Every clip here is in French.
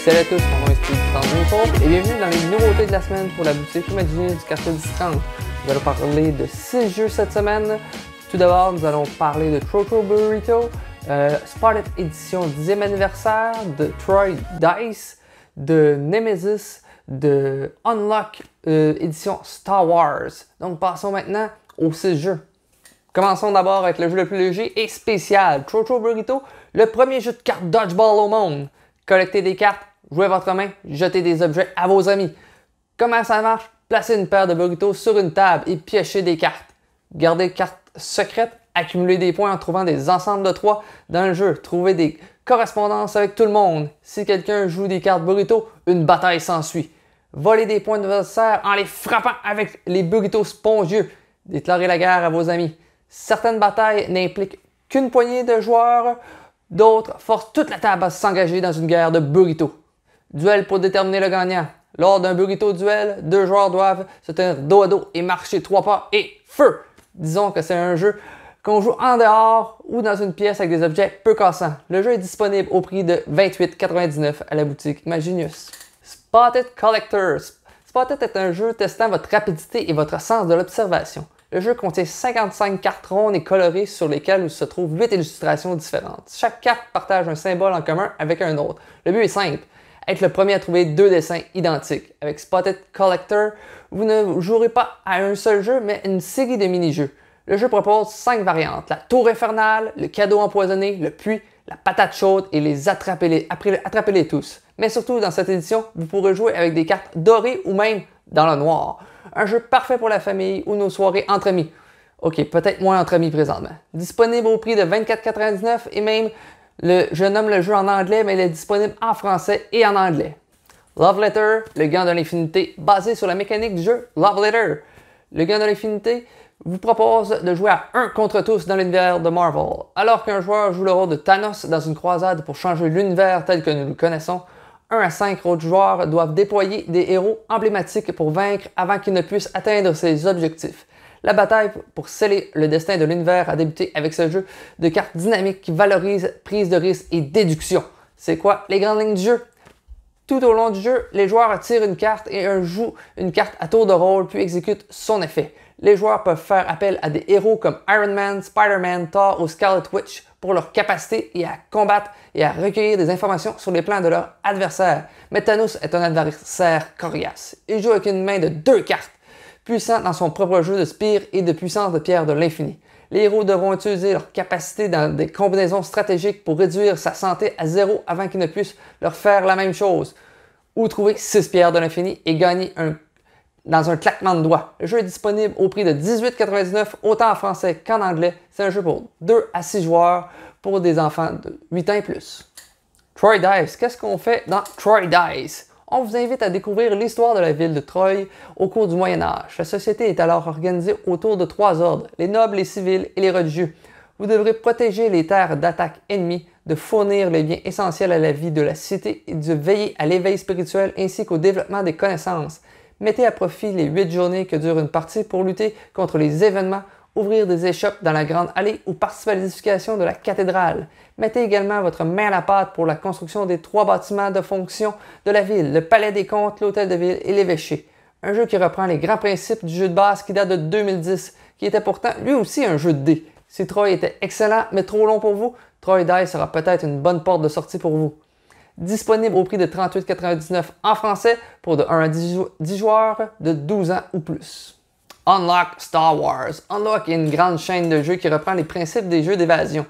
Salut à tous, mon nom est Steve et bienvenue dans les nouveautés de la semaine pour la boutique imaginaire du quartier du 30. Nous allons parler de 6 jeux cette semaine. Tout d'abord, nous allons parler de Troco Burrito, Spotted Edition 10e anniversaire, de Troy Dice, de Nemesis, de Unlock Édition Star Wars. Donc passons maintenant aux 6 jeux. Commençons d'abord avec le jeu le plus léger et spécial, Troco Burrito, le premier jeu de cartes dodgeball au monde. Collectez des cartes, jouez à votre main, jetez des objets à vos amis. Comment ça marche? Placez une paire de burritos sur une table et piochez des cartes. Gardez des cartes secrètes, accumulez des points en trouvant des ensembles de 3 dans le jeu. Trouvez des correspondances avec tout le monde. Si quelqu'un joue des cartes burritos, une bataille s'ensuit. Volez des points d'adversaire en les frappant avec les burritos spongieux. Déclarez la guerre à vos amis. Certaines batailles n'impliquent qu'une poignée de joueurs, d'autres forcent toute la table à s'engager dans une guerre de burritos. Duel pour déterminer le gagnant. Lors d'un burrito duel, 2 joueurs doivent se tenir dos à dos et marcher 3 pas et feu! Disons que c'est un jeu qu'on joue en dehors ou dans une pièce avec des objets peu cassants. Le jeu est disponible au prix de 28,99 à la boutique Imaginius. Spotted Collector. Spotted est un jeu testant votre rapidité et votre sens de l'observation. Le jeu contient 55 cartes rondes et colorées sur lesquelles se trouvent 8 illustrations différentes. Chaque carte partage un symbole en commun avec un autre. Le but est simple, être le premier à trouver 2 dessins identiques. Avec Spotted Collector, vous ne jouerez pas à un seul jeu, mais une série de mini-jeux. Le jeu propose 5 variantes, la tour infernale, le cadeau empoisonné, le puits, la patate chaude et les attrapez-les tous. Mais surtout, dans cette édition, vous pourrez jouer avec des cartes dorées ou même dans le noir. Un jeu parfait pour la famille ou nos soirées entre amis. Ok, peut-être moins entre amis présentement. Disponible au prix de 24,99 et même, je nomme le jeu en anglais, mais il est disponible en français et en anglais. Love Letter, le gant de l'infinité, basé sur la mécanique du jeu Love Letter. Le gant de l'infinité vous propose de jouer à 1 contre tous dans l'univers de Marvel. Alors qu'un joueur joue le rôle de Thanos dans une croisade pour changer l'univers tel que nous le connaissons, 1 à 5 autres joueurs doivent déployer des héros emblématiques pour vaincre avant qu'ils ne puissent atteindre ses objectifs. La bataille pour sceller le destin de l'univers a débuté avec ce jeu de cartes dynamiques qui valorise prise de risque et déduction. C'est quoi les grandes lignes du jeu? Tout au long du jeu, les joueurs tirent une carte et jouent une carte à tour de rôle puis exécutent son effet. Les joueurs peuvent faire appel à des héros comme Iron Man, Spider-Man, Thor ou Scarlet Witch pour leur capacité à combattre et à recueillir des informations sur les plans de leur adversaire. Mais Thanos est un adversaire coriace. Il joue avec une main de 2 cartes, puissant dans son propre jeu de spire et de puissance de pierre de l'infini. Les héros devront utiliser leur capacité dans des combinaisons stratégiques pour réduire sa santé à 0 avant qu'ils ne puissent leur faire la même chose. Ou trouver 6 pierres de l'infini et gagner dans un claquement de doigts. Le jeu est disponible au prix de 18,99 autant en français qu'en anglais. C'est un jeu pour 2 à 6 joueurs pour des enfants de 8 ans et plus. Troy Dice. Qu'est-ce qu'on fait dans Troy Dice? On vous invite à découvrir l'histoire de la ville de Troy au cours du Moyen Âge. La société est alors organisée autour de 3 ordres, les nobles, les civils et les religieux. Vous devrez protéger les terres d'attaques ennemies, de fournir les biens essentiels à la vie de la cité et de veiller à l'éveil spirituel ainsi qu'au développement des connaissances. Mettez à profit les 8 journées que dure une partie pour lutter contre les événements, ouvrir des échoppes dans la grande allée ou participer à l'édification de la cathédrale. Mettez également votre main à la pâte pour la construction des 3 bâtiments de fonction de la ville, le palais des comtes, l'hôtel de ville et l'évêché. Un jeu qui reprend les grands principes du jeu de base qui date de 2010, qui était pourtant lui aussi un jeu de dés. Si Troy était excellent mais trop long pour vous, Troy Dice sera peut-être une bonne porte de sortie pour vous. Disponible au prix de 38,99 en français pour de 1 à 10 joueurs de 12 ans ou plus. Unlock Star Wars. Unlock est une grande chaîne de jeux qui reprend les principes des jeux d'évasion.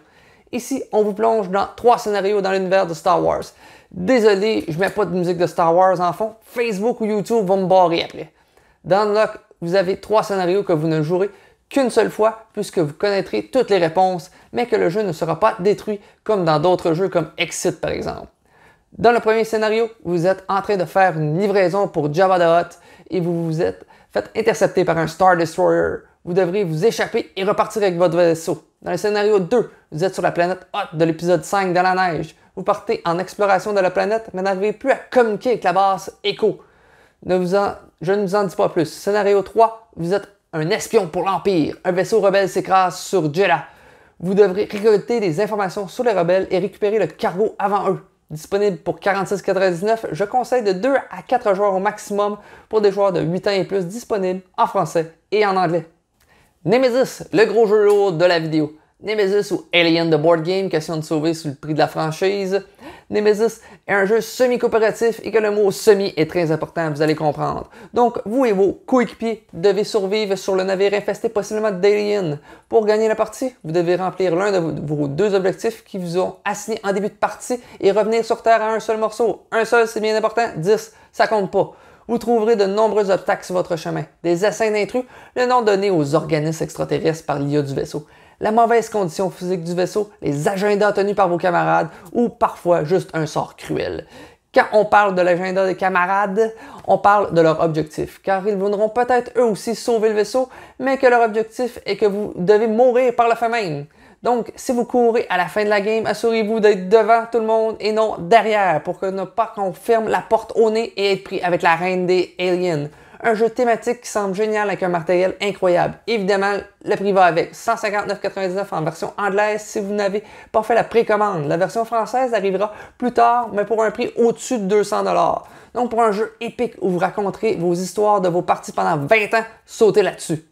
Ici, on vous plonge dans 3 scénarios dans l'univers de Star Wars. Désolé, je mets pas de musique de Star Wars en fond. Facebook ou YouTube vont me barrer après. Dans Unlock, vous avez 3 scénarios que vous ne jouerez qu'une seule fois puisque vous connaîtrez toutes les réponses, mais que le jeu ne sera pas détruit comme dans d'autres jeux comme Exit par exemple. Dans le premier scénario, vous êtes en train de faire une livraison pour Jabba the Hutt et vous vous êtes fait intercepter par un Star Destroyer. Vous devrez vous échapper et repartir avec votre vaisseau. Dans le scénario 2, vous êtes sur la planète Hutt de l'épisode 5 dans la neige. Vous partez en exploration de la planète mais n'arrivez plus à communiquer avec la base Echo. Je ne vous en dis pas plus. Scénario 3, vous êtes un espion pour l'Empire. Un vaisseau rebelle s'écrase sur Jedha. Vous devrez récolter des informations sur les rebelles et récupérer le cargo avant eux. disponible pour 46,99. Je conseille de 2 à 4 joueurs au maximum pour des joueurs de 8 ans et plus, disponible en français et en anglais. Nemesis, le gros jeu lourd de la vidéo. Nemesis ou Alien The Board Game, question de sauver sous le prix de la franchise. Nemesis est un jeu semi-coopératif et que le mot semi est très important, vous allez comprendre. Donc, vous et vos coéquipiers devez survivre sur le navire infesté possiblement d'aliens. Pour gagner la partie, vous devez remplir l'un de vos 2 objectifs qui vous ont assignés en début de partie et revenir sur Terre à un seul morceau. Un seul, c'est bien important, 10, ça compte pas. Vous trouverez de nombreux obstacles sur votre chemin. Des essaims d'intrus, le nom donné aux organismes extraterrestres par l'IA du vaisseau. La mauvaise condition physique du vaisseau, les agendas tenus par vos camarades ou parfois juste un sort cruel. Quand on parle de l'agenda des camarades, on parle de leur objectif, car ils voudront peut-être eux aussi sauver le vaisseau, mais que leur objectif est que vous devez mourir par la fin même. Donc, si vous courez à la fin de la game, assurez-vous d'être devant tout le monde et non derrière pour que ne pas qu'on ferme la porte au nez et être pris avec la reine des aliens. Un jeu thématique qui semble génial avec un matériel incroyable. Évidemment, le prix va avec 159,99 en version anglaise si vous n'avez pas fait la précommande. La version française arrivera plus tard, mais pour un prix au-dessus de 200 $. Donc pour un jeu épique où vous raconterez vos histoires de vos parties pendant 20 ans, sautez là-dessus.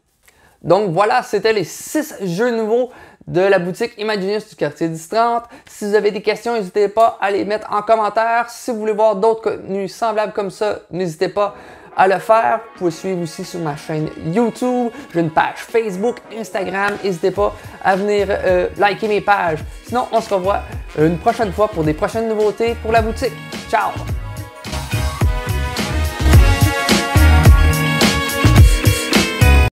Donc voilà, c'était les 6 jeux nouveaux de la boutique Imaginus du quartier 1030. Si vous avez des questions, n'hésitez pas à les mettre en commentaire. Si vous voulez voir d'autres contenus semblables comme ça, n'hésitez pas à le faire. Vous pouvez suivre aussi sur ma chaîne YouTube. J'ai une page Facebook, Instagram. N'hésitez pas à venir liker mes pages. Sinon, on se revoit une prochaine fois pour des prochaines nouveautés pour la boutique. Ciao!